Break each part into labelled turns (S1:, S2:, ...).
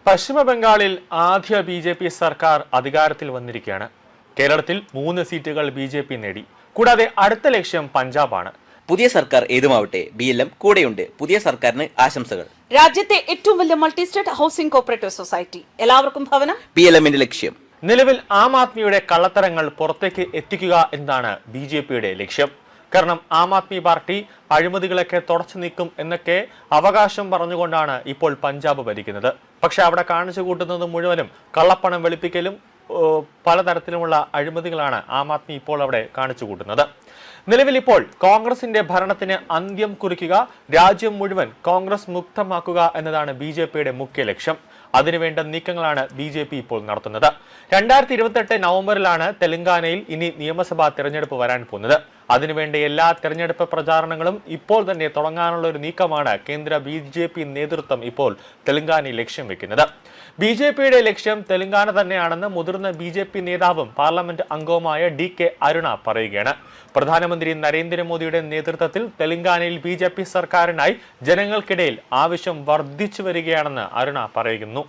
S1: പശ്ചിമ ബംഗാളിൽ ആദ്യ ബി.ജെ.പി. സർക്കാർ അധികാരത്തിൽ വന്നിരിക്കുകയാണ്. കേരളത്തിൽ 3 സീറ്റുകൾ ബി.ജെ.പി. നേടി. കൂടാതെ അടുത്ത ലക്ഷ്യം പഞ്ചാബാണ്.
S2: പുതിയ സർക്കാർ ഏതുമാവട്ടെ BLM കൂടെയുണ്ട്. പുതിയ സർക്കാരിന് ആശംസകൾ.
S3: രാജ്യത്തെ ഏറ്റവും വലിയ multi state housing cooperative society, എല്ലാവർക്കും ഭവനം,
S2: BLMന്റെ ലക്ഷ്യം.
S1: നിലവിൽ ആം ആദ്മിയുടെ കള്ളത്തരങ്ങൾ പുറത്തേക്ക് എത്തിക്കുക എന്നതാണ് ബി.ജെ.പിയുടെ ലക്ഷ്യം. കാരണം ആം ആദ്മി പാർട്ടി അഴിമതികളൊക്കെ തുടച്ചു നീക്കും എന്നൊക്കെ അവകാശം പറഞ്ഞുകൊണ്ടാണ് ഇപ്പോൾ പഞ്ചാബ് ഭരിക്കുന്നത്. പക്ഷെ അവിടെ കാണിച്ചു കൂട്ടുന്നത് മുഴുവനും കള്ളപ്പണം വെളുപ്പിക്കലും പലതരത്തിലുമുള്ള അഴിമതികളാണ് ആം ആദ്മി ഇപ്പോൾ അവിടെ കാണിച്ചു കൂട്ടുന്നത്. നിലവിൽ ഇപ്പോൾ കോൺഗ്രസിന്റെ ഭരണത്തിന് അന്ത്യം കുറിക്കുക, രാജ്യം മുഴുവൻ കോൺഗ്രസ് മുക്തമാക്കുക എന്നതാണ് ബി.ജെ.പിയുടെ മുഖ്യ ലക്ഷ്യം. അതിനുവേണ്ട നീക്കങ്ങളാണ് ബി.ജെ.പി. ഇപ്പോൾ നടത്തുന്നത്. 2028 നവംബറിലാണ് തെലങ്കാനയിൽ ഇനി നിയമസഭാ തെരഞ്ഞെടുപ്പ് വരാൻ പോകുന്നത്. അതിനുവേണ്ട എല്ലാ തെരഞ്ഞെടുപ്പ് പ്രചാരണങ്ങളും ഇപ്പോൾ തന്നെ തുടങ്ങാനുള്ള ഒരു നീക്കമാണ് കേന്ദ്ര ബി.ജെ.പി. നേതൃത്വം ഇപ്പോൾ തെലങ്കാനയിൽ ലക്ഷ്യം വെക്കുന്നത്. ബി.ജെ.പിയുടെ ലക്ഷ്യം തെലങ്കാന തന്നെയാണെന്ന് മുതിർന്ന ബി.ജെ.പി. നേതാവും പാർലമെന്റ് അംഗവുമായ DK അരുണ പറയുകയാണ്. പ്രധാനമന്ത്രി നരേന്ദ്രമോദിയുടെ നേതൃത്വത്തിൽ തെലങ്കാനയിൽ ബി.ജെ.പി. സർക്കാരിനായി ജനങ്ങൾക്കിടയിൽ ആവശ്യം വർദ്ധിച്ചു വരികയാണെന്ന് അരുണ പറയുന്നു.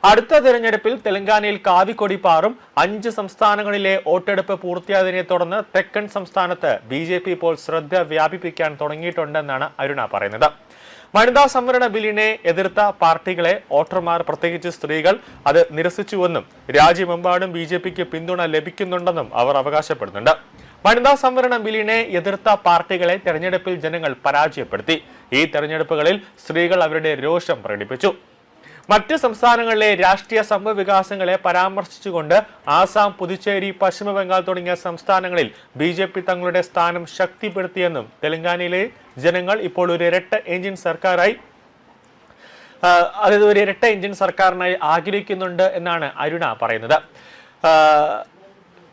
S1: അടുത്ത തെരഞ്ഞെടുപ്പിൽ തെലങ്കാനയിൽ കാവിക്കൊടി പാറും. 5 സംസ്ഥാനങ്ങളിലെ വോട്ടെടുപ്പ് പൂർത്തിയായതിനെ തുടർന്ന് തെക്കൻ സംസ്ഥാനത്ത് ബി.ജെ.പി. ഇപ്പോൾ ശ്രദ്ധ വ്യാപിപ്പിക്കാൻ തുടങ്ങിയിട്ടുണ്ടെന്നാണ് അരുണ പറയുന്നത്. വനിതാ സംവരണ ബില്ലിനെ എതിർത്ത പാർട്ടികളെ വോട്ടർമാർ, പ്രത്യേകിച്ച് സ്ത്രീകൾ, അത് നിരസിച്ചുവെന്നും രാജ്യമെമ്പാടും ബി.ജെ.പിക്ക് പിന്തുണ ലഭിക്കുന്നുണ്ടെന്നും അവർ അവകാശപ്പെടുന്നുണ്ട്. വനിതാ സംവരണ ബില്ലിനെ എതിർത്ത പാർട്ടികളെ തെരഞ്ഞെടുപ്പിൽ ജനങ്ങൾ പരാജയപ്പെടുത്തി. ഈ തെരഞ്ഞെടുപ്പുകളിൽ സ്ത്രീകൾ അവരുടെ രോഷം പ്രകടിപ്പിച്ചു. മറ്റ് സംസ്ഥാനങ്ങളിലെ രാഷ്ട്രീയ സംഭവ വികാസങ്ങളെ പരാമർശിച്ചുകൊണ്ട് ആസാം, പുതുച്ചേരി, പശ്ചിമ ബംഗാൾ തുടങ്ങിയ സംസ്ഥാനങ്ങളിൽ ബി.ജെ.പി. തങ്ങളുടെ സ്ഥാനം ശക്തിപ്പെടുത്തിയെന്നും തെലങ്കാനയിലെ ജനങ്ങൾ ഇപ്പോൾ ഒരു ഇരട്ട എഞ്ചിൻ സർക്കാരിനായി ആഗ്രഹിക്കുന്നുണ്ട് എന്നാണ് അരുണ പറയുന്നത്.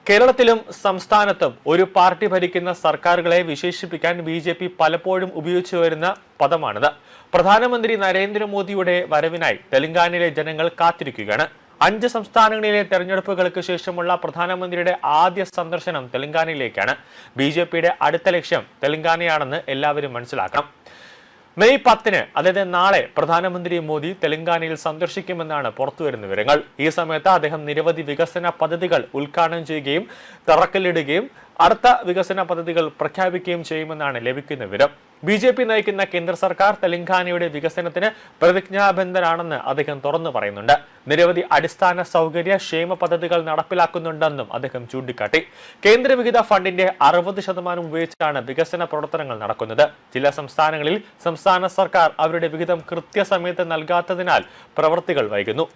S1: കേരളത്തിലും സംസ്ഥാനത്തും ഒരു പാർട്ടി ഭരിക്കുന്ന സർക്കാരുകളെ വിശേഷിപ്പിക്കാൻ ബി.ജെ.പി. പലപ്പോഴും ഉപയോഗിച്ചു വരുന്ന പദമാണിത്. പ്രധാനമന്ത്രി നരേന്ദ്രമോദിയുടെ വരവിനായി തെലങ്കാനയിലെ ജനങ്ങൾ കാത്തിരിക്കുകയാണ്. 5 സംസ്ഥാനങ്ങളിലെ തെരഞ്ഞെടുപ്പുകൾക്ക് ശേഷമുള്ള പ്രധാനമന്ത്രിയുടെ ആദ്യ സന്ദർശനം തെലങ്കാനയിലേക്കാണ്. ബി.ജെ.പിയുടെ അടുത്ത ലക്ഷ്യം തെലങ്കാനയാണെന്ന് എല്ലാവരും മനസ്സിലാക്കണം. മെയ് 10-ന്, അതായത് നാളെ, പ്രധാനമന്ത്രി മോദി തെലങ്കാനയിൽ സന്ദർശിക്കുമെന്നാണ് പുറത്തുവരുന്ന വിവരങ്ങൾ. ഈ സമയത്ത് അദ്ദേഹം നിരവധി വികസന പദ്ധതികൾ ഉദ്ഘാടനം ചെയ്യുകയും തറക്കല്ലിടുകയും അടുത്ത വികസന പദ്ധതികൾ പ്രഖ്യാപിക്കുകയും ചെയ്യുമെന്നാണ് ലഭിക്കുന്ന വിവരം. ബി.ജെ.പി. നയിക്കുന്ന കേന്ദ്ര സർക്കാർ തെലങ്കാനയുടെ വികസനത്തിന് പ്രതിജ്ഞാബദ്ധരാണെന്ന് അദ്ദേഹം തുറന്നു പറയുന്നുണ്ട്. നിരവധി അടിസ്ഥാന സൗകര്യ ക്ഷേമ പദ്ധതികൾ നടപ്പിലാക്കുന്നുണ്ടെന്നും അദ്ദേഹം ചൂണ്ടിക്കാട്ടി. കേന്ദ്രവിഹിത ഫണ്ടിന്റെ 60% ഉപയോഗിച്ചാണ് വികസന പ്രവർത്തനങ്ങൾ നടക്കുന്നത്. ചില സംസ്ഥാനങ്ങളിൽ സംസ്ഥാന സർക്കാർ അവരുടെ വിഹിതം കൃത്യസമയത്ത് നൽകാത്തതിനാൽ പ്രവൃത്തികൾ വൈകുന്നു.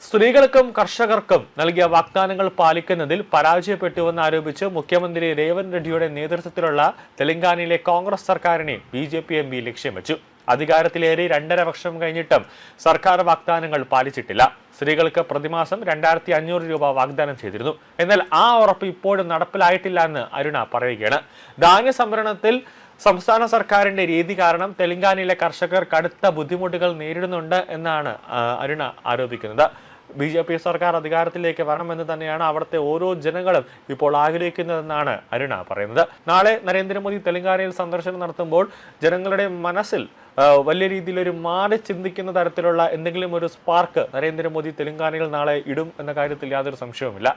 S1: സ്ത്രീകൾക്കും കർഷകർക്കും നൽകിയ വാഗ്ദാനങ്ങൾ പാലിക്കുന്നതിൽ പരാജയപ്പെട്ടുവെന്ന് ആരോപിച്ച് മുഖ്യമന്ത്രി രേവന്ത് റെഡ്ഡിയുടെ നേതൃത്വത്തിലുള്ള തെലങ്കാനയിലെ കോൺഗ്രസ് സർക്കാരിനെ ബി.ജെ.പി. എം.പി. ലക്ഷ്യം വെച്ചു. അധികാരത്തിലേറി 2.5 വർഷം കഴിഞ്ഞിട്ടും സർക്കാർ വാഗ്ദാനങ്ങൾ പാലിച്ചിട്ടില്ല. സ്ത്രീകൾക്ക് പ്രതിമാസം 2500 രൂപ വാഗ്ദാനം ചെയ്തിരുന്നു. എന്നാൽ ആ ഉറപ്പ് ഇപ്പോഴും നടപ്പിലായിട്ടില്ല എന്ന് അരുണ പറയുകയാണ്. ധാന്യ സംഭരണത്തിൽ സംസ്ഥാന സർക്കാരിന്റെ രീതി കാരണം തെലങ്കാനയിലെ കർഷകർ കടുത്ത ബുദ്ധിമുട്ടുകൾ നേരിടുന്നുണ്ട് എന്നാണ് അരുണ ആരോപിക്കുന്നത്. ബി.ജെ.പി. സർക്കാർ അധികാരത്തിലേക്ക് വരണമെന്ന് തന്നെയാണ് അവിടുത്തെ ഓരോ ജനങ്ങളും ഇപ്പോൾ ആഗ്രഹിക്കുന്നതെന്നാണ് അരുണ പറയുന്നത്. നാളെ നരേന്ദ്രമോദി തെലങ്കാനയിൽ സന്ദർശനം നടത്തുമ്പോൾ ജനങ്ങളുടെ മനസ്സിൽ വലിയ രീതിയിലൊരു മാറി ചിന്തിക്കുന്ന തരത്തിലുള്ള എന്തെങ്കിലും ഒരു സ്പാർക്ക് നരേന്ദ്രമോദി തെലങ്കാനയിൽ നാളെ ഇടും എന്ന കാര്യത്തിൽ യാതൊരു സംശയവുമില്ല.